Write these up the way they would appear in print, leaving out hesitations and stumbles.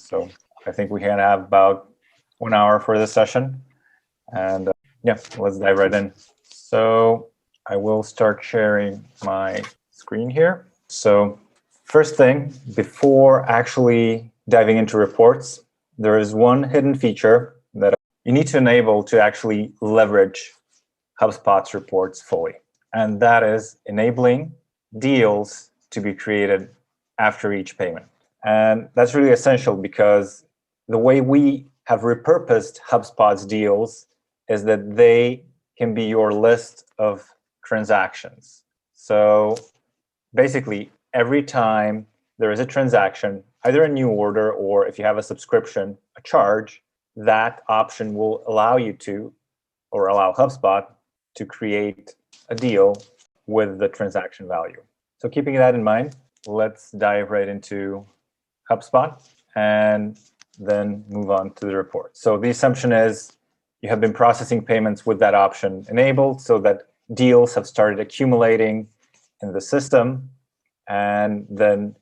So I think we can have about 1 hour for this session. And yeah, let's dive right in. So I will start sharing my screen here. So first thing, before actually diving into reports, there is one hidden feature that you need to enable to actually leverage HubSpot's reports fully. And that is enabling deals to be created after each payment. And that's really essential because the way we have repurposed HubSpot's deals is that they can be your list of transactions. So basically, every time there is a transaction, either a new order or if you have a subscription, a charge, that option will allow you to, or allow HubSpot to create a deal with the transaction value. So keeping that in mind, let's dive right into HubSpot and then move on to the report. So the assumption is you have been processing payments with that option enabled so that deals have started accumulating in the system. And then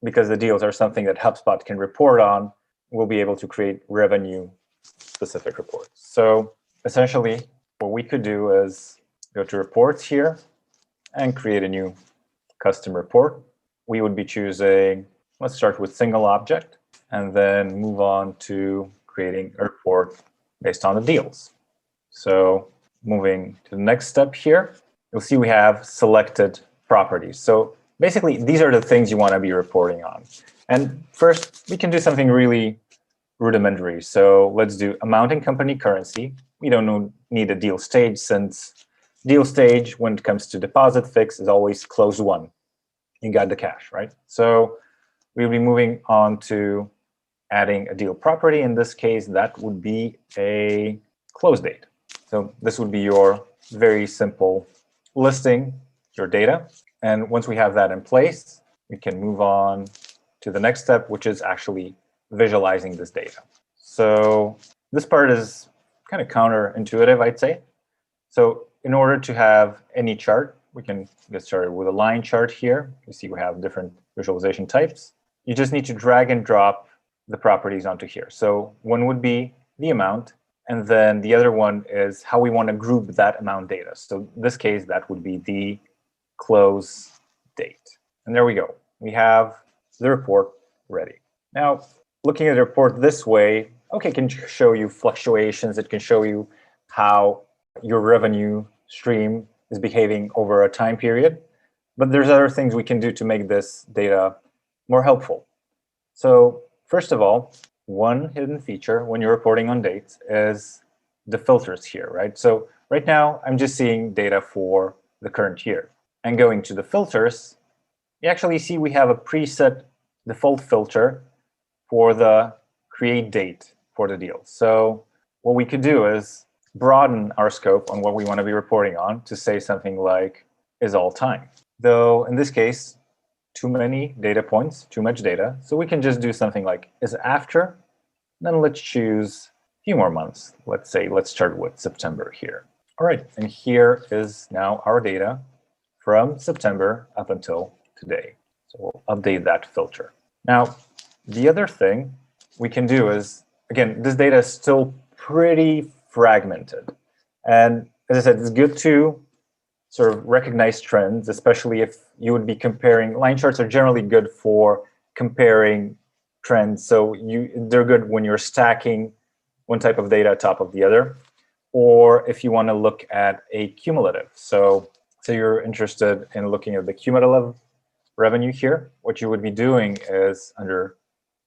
because the deals are something that HubSpot can report on, we'll be able to create revenue-specific reports. So essentially, what we could do is go to reports here and create a new custom report. We would be choosing, let's start with single object, and then move on to creating a report based on the deals. So moving to the next step here, you'll see we have selected properties. So basically, these are the things you want to be reporting on. And first, we can do something really rudimentary. So let's do amount and company currency. We don't need a deal stage since deal stage, when it comes to DepositFix, is always close one. You got the cash, right? So we'll be moving on to adding a deal property. In this case, that would be a close date. So this would be your very simple listing, your data. And once we have that in place, we can move on to the next step, which is actually visualizing this data. So this part is kind of counterintuitive, I'd say. So in order to have any chart, we can get started with a line chart here. You see we have different visualization types. You just need to drag and drop the properties onto here. So one would be the amount, and then the other one is how we want to group that amount data. So in this case, that would be the close date. And there we go. We have the report ready. Now, looking at the report this way, okay, it can show you fluctuations. It can show you how your revenue stream is behaving over a time period. But there's other things we can do to make this data more helpful. So first of all, one hidden feature when you're reporting on dates is the filters here, right? So right now, I'm just seeing data for the current year. And going to the filters, you actually see we have a preset default filter for the create date for the deal. So what we could do is broaden our scope on what we want to be reporting on to say something like is all time. Though in this case, too many data points, too much data. So we can just do something like is after. Then let's choose a few more months. Let's say, let's start with September here. All right, and here is now our data from September up until today. So we'll update that filter. Now, the other thing we can do is, again, this data is still pretty fragmented. And as I said, it's good to sort of recognize trends, especially if you would be comparing. Line charts are generally good for comparing trends. So they're good when you're stacking one type of data on top of the other, or if you want to look at a cumulative. So you're interested in looking at the cumulative revenue here. What you would be doing is under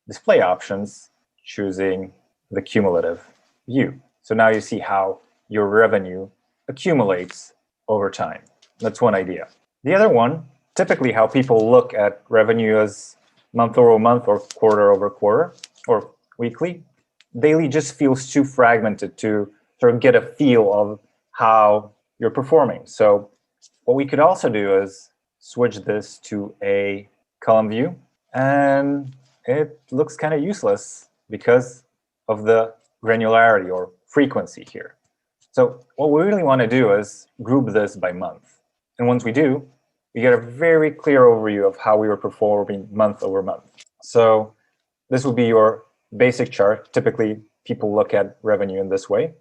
display options, choosing the cumulative view. So now you see how your revenue accumulates over time. That's one idea. The other one, typically how people look at revenue is month over month or quarter over quarter or weekly. Daily just feels too fragmented to sort of get a feel of how you're performing. So what we could also do is switch this to a column view, and it looks kind of useless because of the granularity or frequency here. So what we really want to do is group this by month. And once we do, we get a very clear overview of how we were performing month over month. So this will be your basic chart. Typically, people look at revenue in this way.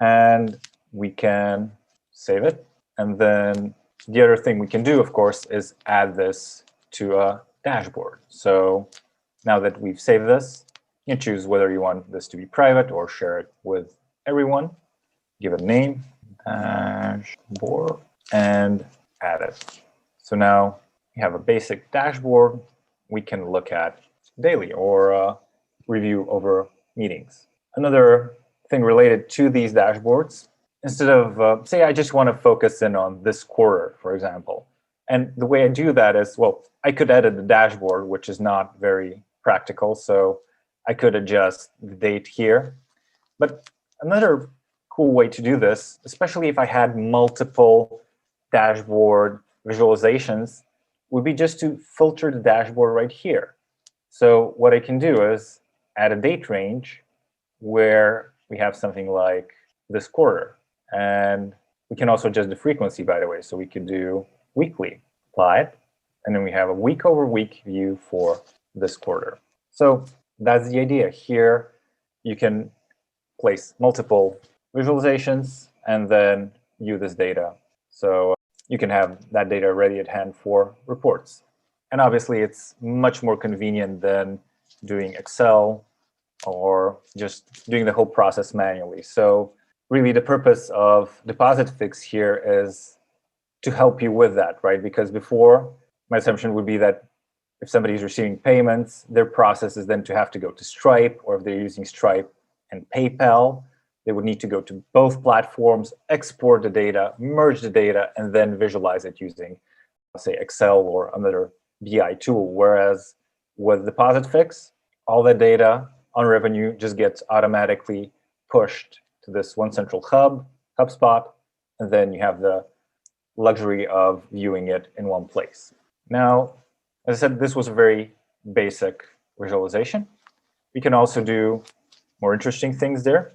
And we can save it. And then the other thing we can do, of course, is add this to a dashboard. So now that we've saved this, you choose whether you want this to be private or share it with everyone. Give it a name, dashboard, and add it. So now we have a basic dashboard we can look at daily or review over meetings. Another thing related to these dashboards, instead of, say, I just want to focus in on this quarter, for example. And the way I do that is, well, I could edit the dashboard, which is not very practical. So I could adjust the date here. But another cool way to do this, especially if I had multiple dashboard visualizations, would be just to filter the dashboard right here. So what I can do is add a date range where we have something like this quarter. And we can also adjust the frequency, by the way. So we could do weekly, apply it, and then we have a week-over-week view for this quarter. So that's the idea. Here, you can place multiple visualizations and then view this data. So you can have that data ready at hand for reports. And obviously, it's much more convenient than doing Excel or just doing the whole process manually. So really, the purpose of DepositFix here is to help you with that, right? Because before, my assumption would be that if somebody's receiving payments, their process is then to have to go to Stripe, or if they're using Stripe and PayPal, they would need to go to both platforms, export the data, merge the data, and then visualize it using, say, Excel or another BI tool. Whereas with DepositFix, all the data on revenue just gets automatically pushed to this one central hub, HubSpot, and then you have the luxury of viewing it in one place. Now, as I said, this was a very basic visualization. We can also do more interesting things there.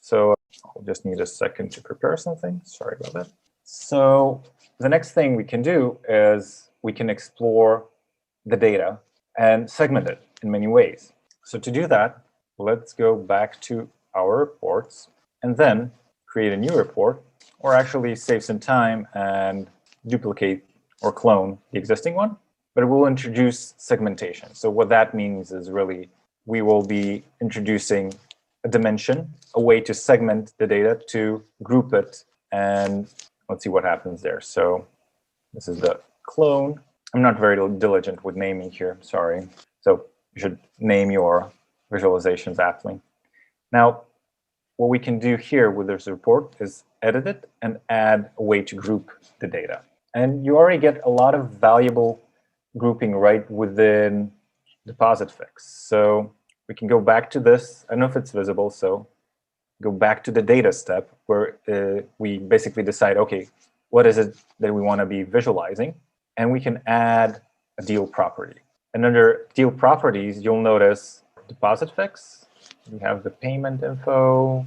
So I'll just need a second to prepare something. Sorry about that. So the next thing we can do is we can explore the data and segment it in many ways. So to do that, let's go back to our reports and then create a new report, or actually save some time and duplicate or clone the existing one. But it will introduce segmentation. So what that means is really we will be introducing a dimension, a way to segment the data, to group it, and let's see what happens there. So this is the clone. I'm not very diligent with naming here, sorry. So you should name your visualizations aptly. Now, what we can do here with this report is edit it and add a way to group the data. And you already get a lot of valuable grouping right within DepositFix. So we can go back to this. I don't know if it's visible, so go back to the data step where we basically decide, OK, what is it that we want to be visualizing? And we can add a deal property. And under deal properties, you'll notice DepositFix. We have the payment info.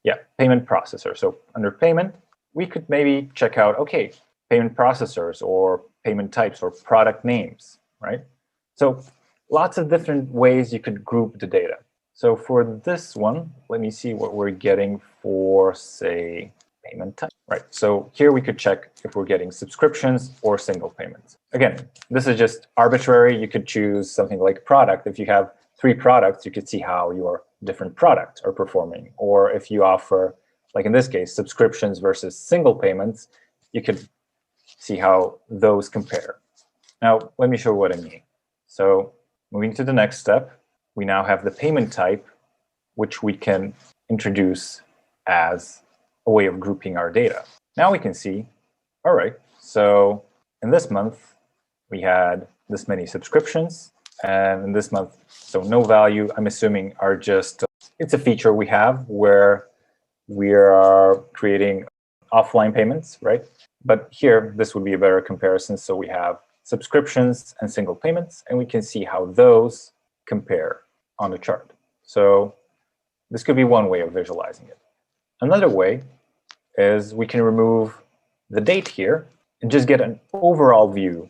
Yeah, payment processor. So under payment, we could maybe check out, OK, payment processors or payment types or product names, right? So lots of different ways you could group the data. So for this one, let me see what we're getting for, say, payment type. Right, so here we could check if we're getting subscriptions or single payments. Again, this is just arbitrary. You could choose something like product. If you have 3 products, you could see how your different products are performing. Or if you offer, like in this case, subscriptions versus single payments, you could see how those compare. Now, let me show what I mean. So moving to the next step, we now have the payment type, which we can introduce as a way of grouping our data. Now we can see, all right, so in this month, we had this many subscriptions. And in this month, so no value, I'm assuming, are just, it's a feature we have where we are creating offline payments, right? But here, this would be a better comparison. So we have subscriptions and single payments, and we can see how those compare on the chart. So this could be one way of visualizing it. Another way is we can remove the date here and just get an overall view.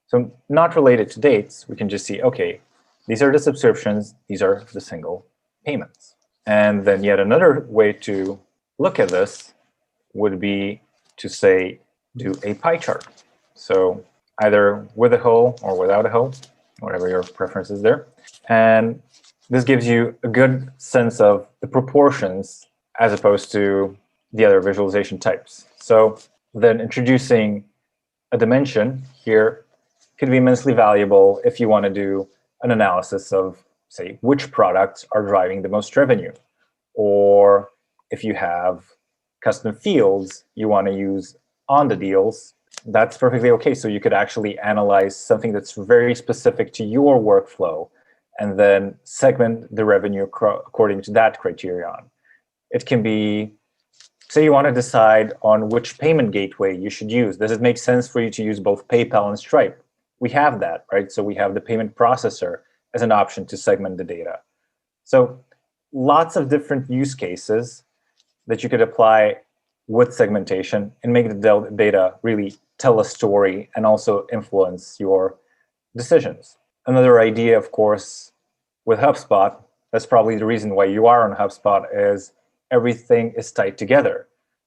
So not related to dates, we can just see, OK, these are the subscriptions, these are the single payments. And then yet another way to look at this would be to say, do a pie chart. So either with a hoe or without a hoe, whatever your preference is there. And this gives you a good sense of the proportions as opposed to the other visualization types. So then introducing a dimension here could be immensely valuable if you want to do an analysis of, say, which products are driving the most revenue. Or if you have custom fields you want to use on the deals, that's perfectly okay. So you could actually analyze something that's very specific to your workflow and then segment the revenue according to that criterion. It can be, say you want to decide on which payment gateway you should use. Does it make sense for you to use both PayPal and Stripe? We have that, right? So we have the payment processor as an option to segment the data. So lots of different use cases that you could apply with segmentation and make the data really tell a story and also influence your decisions. Another idea, of course, with HubSpot, that's probably the reason why you are on HubSpot, is everything is tied together.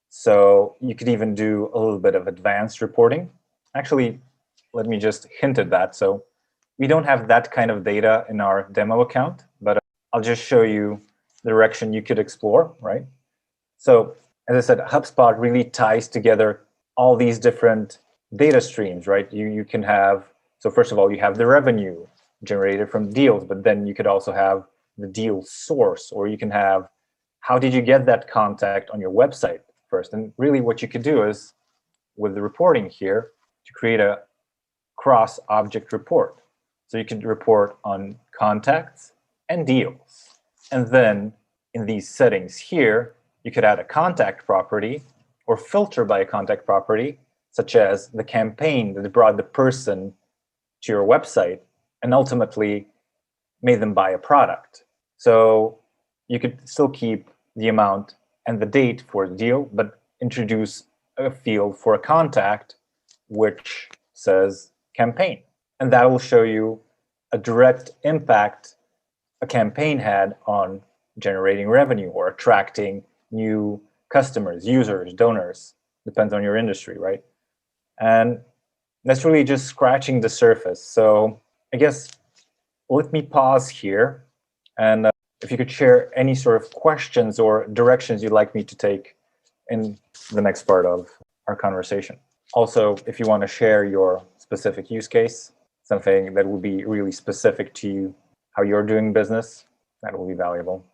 So you could even do a little bit of advanced reporting. Actually, let me just hint at that. So we don't have that kind of data in our demo account, but I'll just show you the direction you could explore, right? So as I said, HubSpot really ties together all these different data streams, right? You can have, so first of all, you have the revenue generated from deals, but then you could also have the deal source, or you can have, how did you get that contact on your website first? And really what you could do is, with the reporting here, to create a cross-object report. So you could report on contacts and deals. And then in these settings here, you could add a contact property or filter by a contact property, such as the campaign that brought the person to your website and ultimately made them buy a product. So you could still keep the amount and the date for the deal, but introduce a field for a contact which says campaign. And that will show you a direct impact a campaign had on generating revenue or attracting new customers, users, donors, depends on your industry, right? And that's really just scratching the surface. So I guess let me pause here. And if you could share any sort of questions or directions you'd like me to take in the next part of our conversation. Also, if you want to share your specific use case, something that would be really specific to you, how you're doing business, that will be valuable.